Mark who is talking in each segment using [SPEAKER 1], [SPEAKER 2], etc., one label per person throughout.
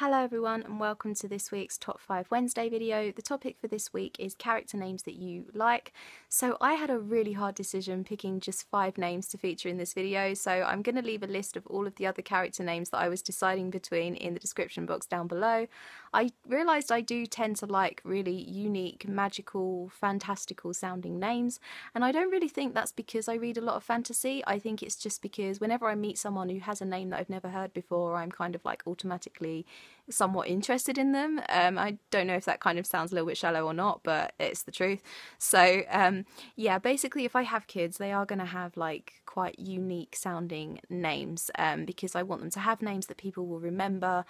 [SPEAKER 1] Hello everyone and welcome to this week's Top 5 Wednesday video. The topic for this week is character names that you like. So I had a really hard decision picking just 5 names to feature in this video, so I'm going to leave a list of all of the other character names that I was deciding between in the description box down below. I realised I do tend to like really unique, magical, fantastical sounding names, and I don't really think that's because I read a lot of fantasy. I think it's just because whenever I meet someone who has a name that I've never heard before, I'm kind of like automatically somewhat interested in them. I don't know if that kind of sounds a little bit shallow or not, but it's the truth. So yeah, basically if I have kids, they are going to have like quite unique sounding names because I want them to have names that people will remember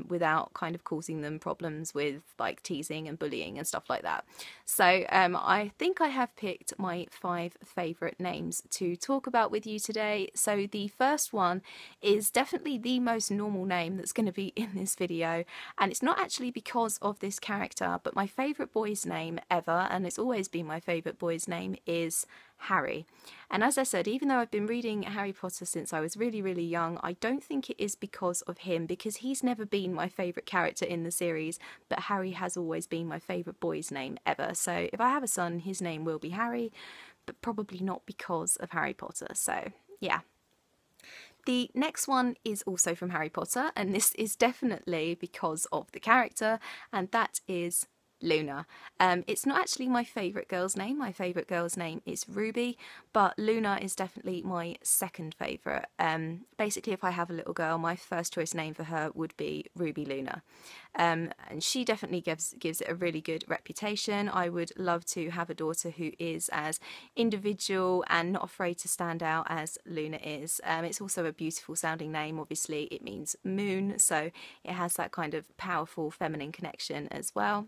[SPEAKER 1] without kind of causing them problems with like teasing and bullying and stuff like that. So I think I have picked my 5 favourite names to talk about with you today. So the first one is definitely the most normal name that's going to be in this video, and it's not actually because of this character, but my favourite boy's name ever, and it's always been my favourite boy's name, is Harry. And as I said, even though I've been reading Harry Potter since I was really young, I don't think it is because of him, because he's never been my favourite character in the series, but Harry has always been my favourite boy's name ever. So if I have a son, his name will be Harry, but probably not because of Harry Potter. So yeah. The next one is also from Harry Potter, and this is definitely because of the character, and that is Luna. It's not actually my favourite girl's name. My favourite girl's name is Ruby, but Luna is definitely my second favourite. Basically, if I have a little girl, my first choice name for her would be Ruby Luna. And she definitely gives it a really good reputation. I would love to have a daughter who is as individual and not afraid to stand out as Luna is. It's also a beautiful sounding name. Obviously, it means moon, so it has that kind of powerful feminine connection as well.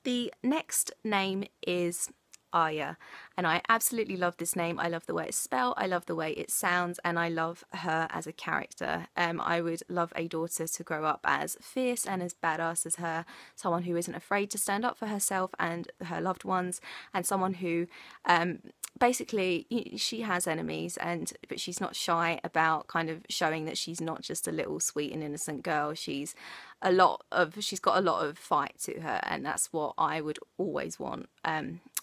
[SPEAKER 1] The next name is Arya, and I absolutely love this name. I love the way it's spelled, I love the way it sounds, and I love her as a character. I would love a daughter to grow up as fierce and as badass as her, someone who isn't afraid to stand up for herself and her loved ones, and someone who basically she has enemies, but she's not shy about kind of showing that she's not just a little sweet and innocent girl. She's got a lot of fight to her, and that's what I would always want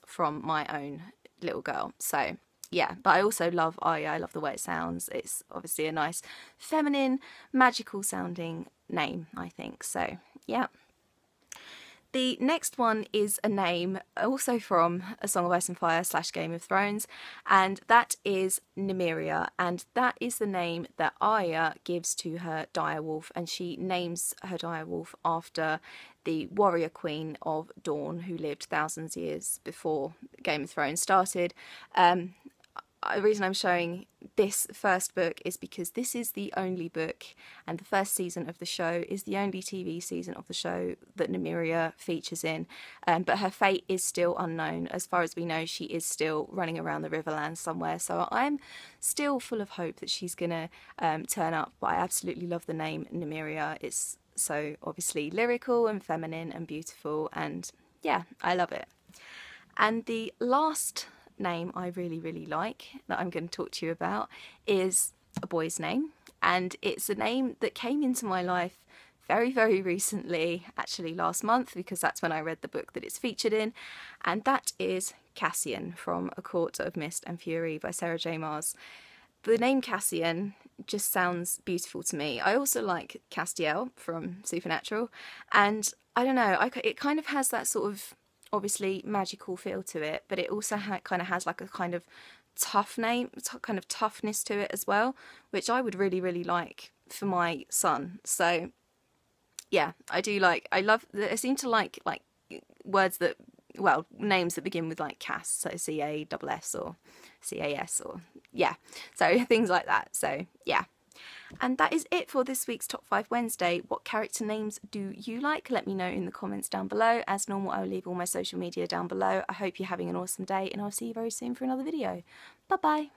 [SPEAKER 1] from my own little girl. So yeah, but I also love Arya. I love the way it sounds. It's obviously a nice feminine magical sounding name, I think. So yeah. The next one is a name also from A Song of Ice and Fire / Game of Thrones, and that is Nehemia, and that is the name that Arya gives to her direwolf, and she names her direwolf after the warrior queen of Dawn who lived thousands of years before Game of Thrones started. The reason I'm showing this first book is because this is the only book, and the first season of the show is the only TV season of the show that Nehemia features in, but her fate is still unknown. As far as we know, she is still running around the Riverlands somewhere, so I'm still full of hope that she's gonna turn up. But I absolutely love the name Nehemia. It's so obviously lyrical and feminine and beautiful, and yeah, I love it. And the last name I really like that I'm going to talk to you about is a boy's name, and it's a name that came into my life very recently, actually last month, because that's when I read the book that it's featured in, and that is Cassian from A Court of Mist and Fury by Sarah J Maas. The name Cassian just sounds beautiful to me. I also like Castiel from Supernatural, and I don't know, it kind of has that sort of obviously magical feel to it, but it also kind of has like a kind of tough name, kind of toughness to it as well, which I would really like for my son. So yeah, I seem to like words that, well, names that begin with like Cass, so C-A-S-S or C-A-S, or yeah, so things like that. So yeah. And that is it for this week's Top 5 Wednesday. What character names do you like? Let me know in the comments down below. As normal, I will leave all my social media down below. I hope you're having an awesome day, and I'll see you very soon for another video. Bye bye.